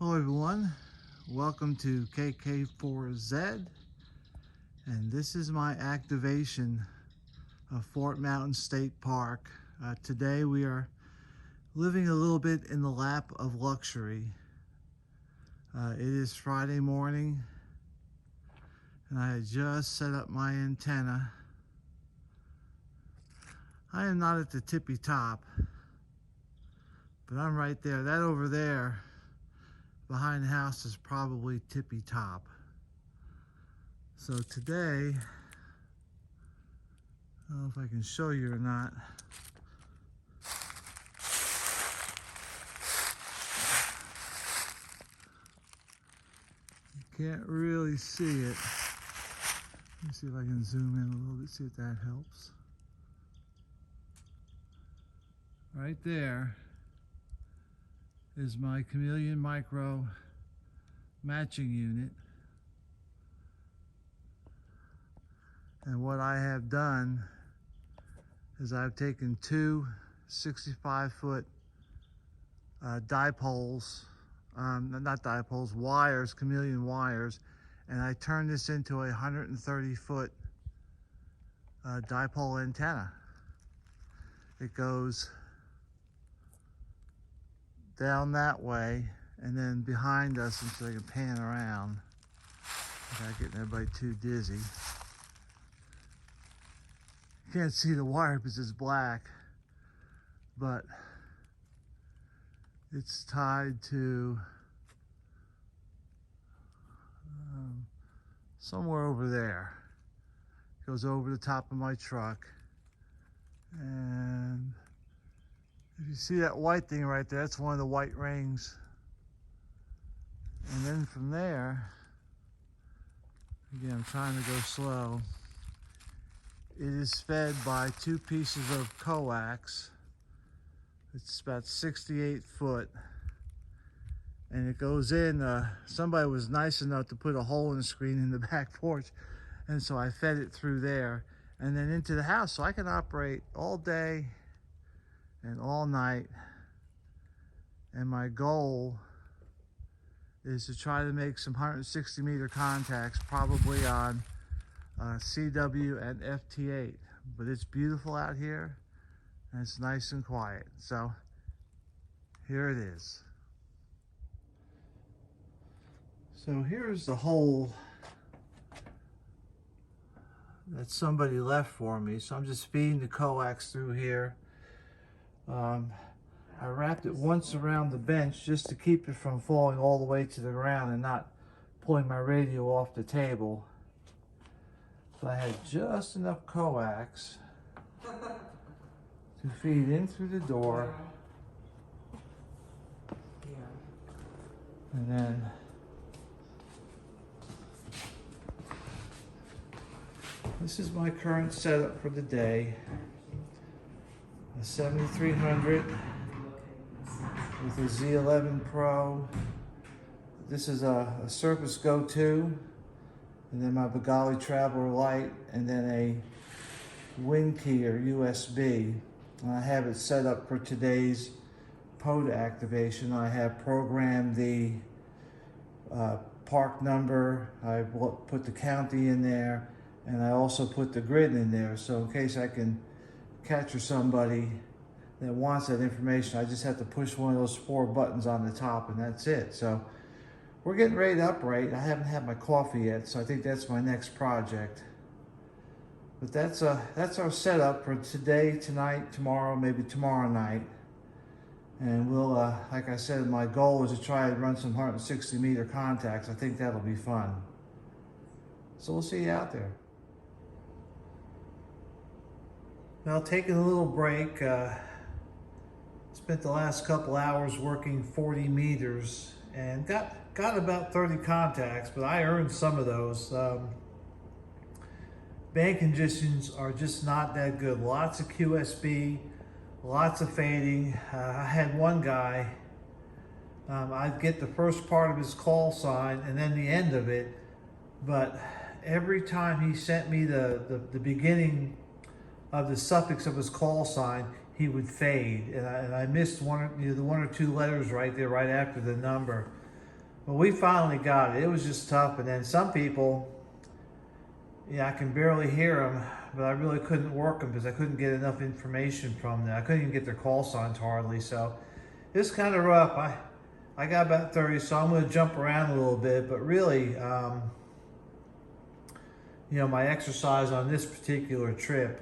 Hello everyone, welcome to KK4Z, and this is my activation of Fort Mountain State Park. Today we are living a little bit in the lap of luxury. It is Friday morning and I had just set up my antenna. I am not at the tippy top, but I'm right there. That over there behind the house is probably tippy top. So today, I don't know if I can show you or not. You can't really see it. Let me see if I can zoom in a little bit, see if that helps. Right there is my Chameleon Micro matching unit. And what I have done is I've taken two 65-foot dipoles, not dipoles, wires, Chameleon wires, and I turned this into a 130-foot dipole antenna. It goes down that way, and then behind us, so I can pan around without getting everybody too dizzy. You can't see the wire because it's black, but it's tied to somewhere over there. It goes over the top of my truck, and if you see that white thing right there, that's one of the white rings. And then from there, again, I'm trying to go slow, it is fed by two pieces of coax. It's about 68 foot. And it goes in, somebody was nice enough to put a hole in the screen in the back porch. And so I fed it through there and then into the house, so I can operate all day and all night. And my goal is to try to make some 160 meter contacts, probably on CW and FT8. But it's beautiful out here and it's nice and quiet. So here it is. So here's the hole that somebody left for me. So I'm just feeding the coax through here. I wrapped it once around the bench just to keep it from falling all the way to the ground and not pulling my radio off the table. So I had just enough coax to feed in through the door. And then this is my current setup for the day. A 7300 with a Z11 Pro. This is a Surface Go 2, and then my Bengali Traveler Lite, and then a Windkeyer USB. And I have it set up for today's POTA activation. I have programmed the park number, I put the county in there, and I also put the grid in there. So in case I can capture somebody that wants that information, I just have to push one of those 4 buttons on the top and that's it. So we're getting ready to uprate. I haven't had my coffee yet, so I think that's my next project. But that's our setup for today, tonight, tomorrow, maybe tomorrow night. And we'll, like I said, my goal is to try and run some 160 meter contacts. I think that'll be fun. So we'll see you out there. Now, taking a little break, spent the last couple hours working 40 meters and got about 30 contacts, but I earned some of those. Band conditions are just not that good. Lots of QSB, lots of fading. I had one guy, I'd get the first part of his call sign and then the end of it, but every time he sent me the beginning of the suffix of his call sign, he would fade, and I missed the one or two letters right there, right after the number. Well, we finally got it. It was just tough. And then some people, yeah, I can barely hear them, but I really couldn't work them because I couldn't get enough information from them. I couldn't even get their call signs hardly. So it's kind of rough. I got about 30, so I'm going to jump around a little bit. But really, you know, my exercise on this particular trip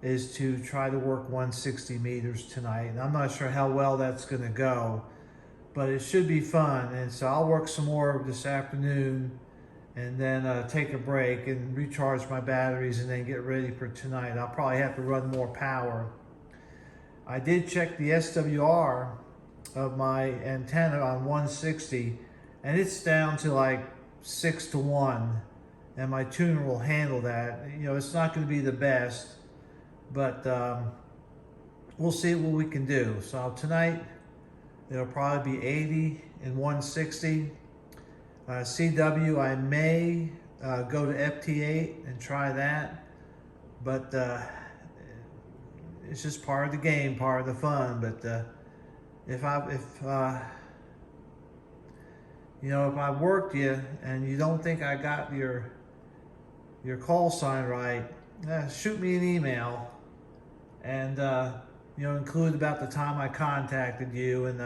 is to try to work 160 meters tonight. And I'm not sure how well that's going to go, but it should be fun. And so I'll work some more this afternoon and then take a break and recharge my batteries and then get ready for tonight. I'll probably have to run more power. I did check the SWR of my antenna on 160 and it's down to like 6 to 1, and my tuner will handle that. You know, it's not going to be the best, but we'll see what we can do. So tonight it'll probably be 80 and 160. CW, I may go to FT8 and try that, but it's just part of the game, part of the fun. But if you know, if I worked you and you don't think I got your call sign right, shoot me an email and you know, include about the time I contacted you, and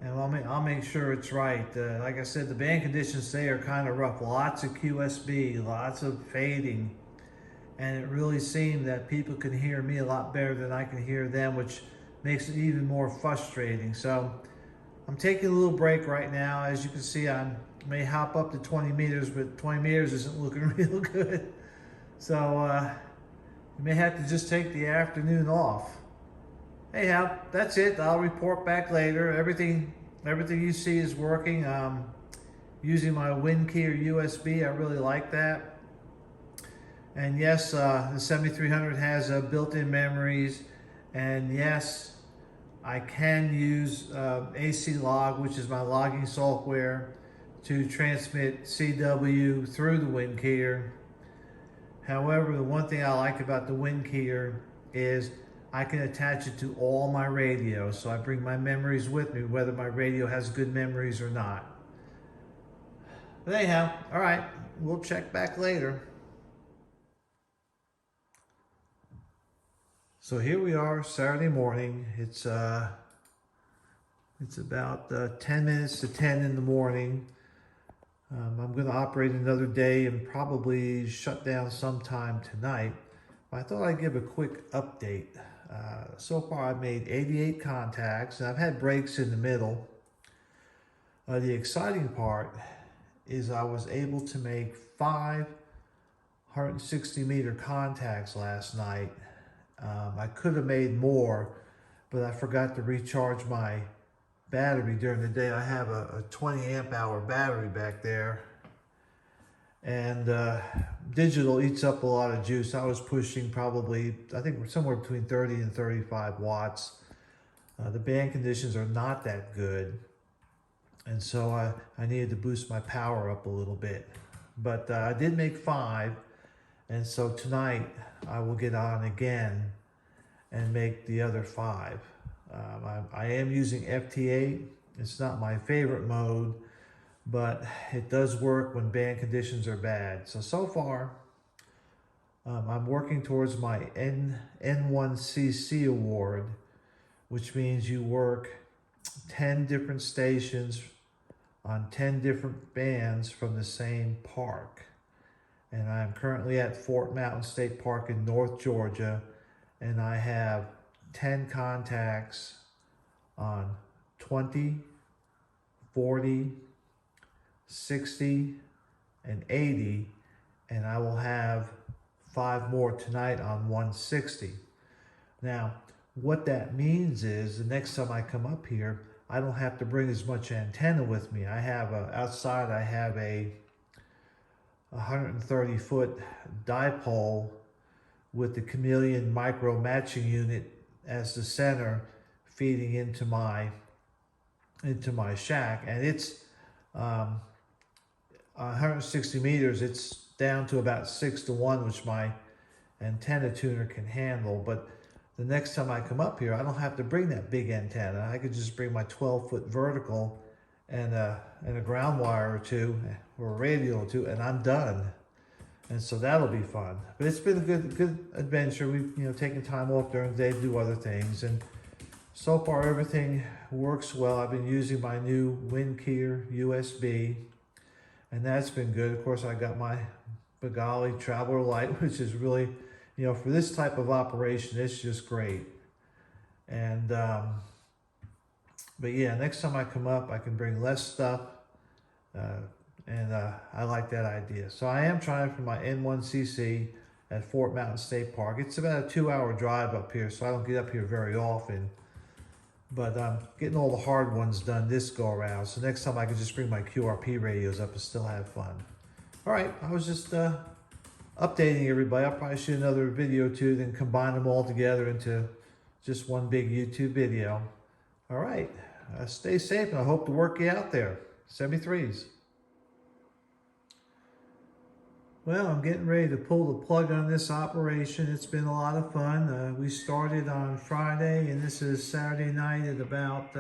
I'll make sure it's right. Like I said, the band conditions today are kind of rough. Lots of QSB, lots of fading, and it really seemed that people can hear me a lot better than I can hear them, which makes it even more frustrating. So I'm taking a little break right now. As you can see, I may hop up to 20 meters, but 20 meters isn't looking real good. So you may have to just take the afternoon off. Anyhow, that's it. I'll report back later. Everything you see is working. Using my WinKey USB, I really like that. And yes, the 7300 has built-in memories. And yes, I can use AC Log, which is my logging software, to transmit CW through the WinKeyer. However, the one thing I like about the WinKeyer is I can attach it to all my radios, so I bring my memories with me, whether my radio has good memories or not. But anyhow, all right, we'll check back later. So here we are, Saturday morning. It's about 10 minutes to 10 in the morning. I'm going to operate another day and probably shut down sometime tonight. But I thought I'd give a quick update. So far I've made 88 contacts, and I've had breaks in the middle. The exciting part is I was able to make 5 160 meter contacts last night. I could have made more, but I forgot to recharge my battery during the day. I have a 20 amp hour battery back there, and digital eats up a lot of juice. I was pushing probably, I think, somewhere between 30 and 35 watts. The band conditions are not that good, and so I needed to boost my power up a little bit. But I did make 5, and so tonight I will get on again and make the other 5. I am using FT8. It's not my favorite mode, but it does work when band conditions are bad. So far, I'm working towards my N1CC award, which means you work 10 different stations on 10 different bands from the same park. And I'm currently at Fort Mountain State Park in North Georgia, and I have 10 contacts on 20, 40, 60, and 80, and I will have 5 more tonight on 160. Now, what that means is the next time I come up here, I don't have to bring as much antenna with me. I have outside I have a 130-foot dipole with the Chameleon micro matching unit as the center, feeding into my shack, and it's 160 meters. It's down to about 6 to 1, which my antenna tuner can handle. But the next time I come up here, I don't have to bring that big antenna. I could just bring my 12-foot vertical and a ground wire or two, or a radio or two, and I'm done. And so that'll be fun. But it's been a good adventure. We've taken time off during the day to do other things, and so far everything works well. I've been using my new WindKeyer USB, and that's been good. Of course, I got my Bengali Traveler Light, which is really, for this type of operation, it's just great. And but yeah, next time I come up, I can bring less stuff. I like that idea. So I am trying for my N1cc at Fort Mountain State Park. It's about a 2-hour drive up here, so I don't get up here very often. But I'm getting all the hard ones done this go around. So next time I can just bring my QRP radios up and still have fun. All right, I was just updating everybody. I'll probably shoot another video too, then combine them all together into just one big YouTube video. All right, stay safe, and I hope to work you out there. 73s. Well, I'm getting ready to pull the plug on this operation. It's been a lot of fun. We started on Friday, and this is Saturday night at about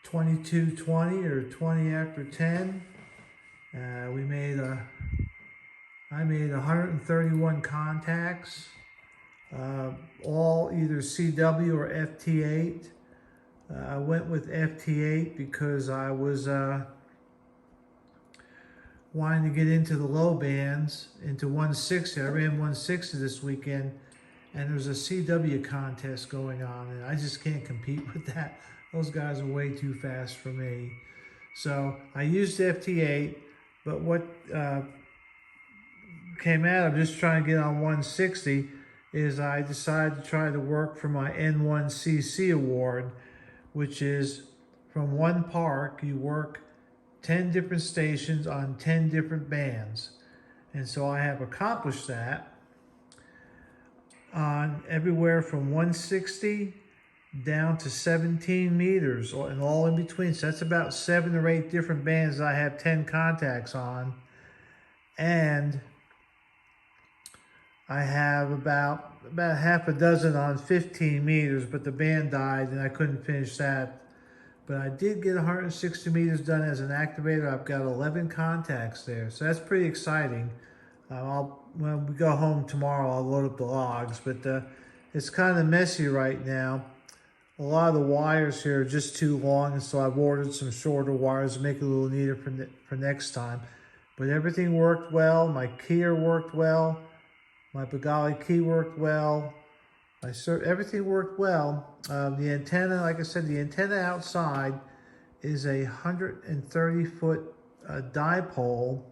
22:20 or 20 after 10. I made 131 contacts, all either CW or FT8. I went with FT8 because I was wanting to get into the low bands, into 160. I ran 160 this weekend, and there's a CW contest going on, and I just can't compete with that. Those guys are way too fast for me. So I used FT8, but what came out of just trying to get on 160 is I decided to try to work for my N1cc award, which is from one park, you work 10 different stations on 10 different bands. And so I have accomplished that on everywhere from 160 down to 17 meters and all in between. So that's about 7 or 8 different bands I have 10 contacts on. And I have about half a dozen on 15 meters, but the band died and I couldn't finish that. But I did get 160 meters done as an activator. I've got 11 contacts there, so that's pretty exciting. When we go home tomorrow, I'll load up the logs, but it's kind of messy right now. A lot of the wires here are just too long, and so I've ordered some shorter wires to make it a little neater for next time. But everything worked well. My keyer worked well. My Bengali key worked well. Everything worked well. The antenna, like I said, the antenna outside is a 130-foot dipole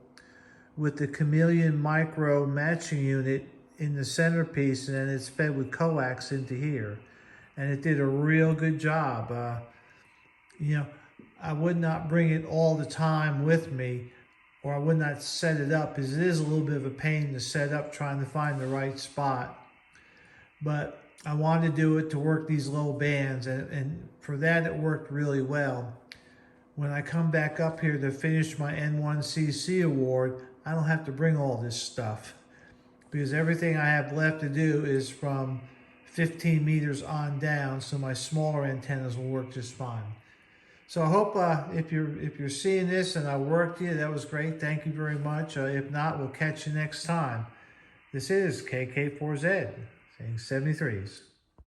with the Chameleon Micro matching unit in the centerpiece, and then it's fed with coax into here. And it did a real good job. I would not bring it all the time with me, or I would not set it up, because it is a little bit of a pain to set up trying to find the right spot. But I wanted to do it to work these low bands, and for that it worked really well. When I come back up here to finish my N1cc award, I don't have to bring all this stuff, because everything I have left to do is from 15 meters on down, so my smaller antennas will work just fine. So I hope if you're seeing this and I worked you, that was great. Thank you very much. If not, we'll catch you next time. This is KK4Z saying 73s.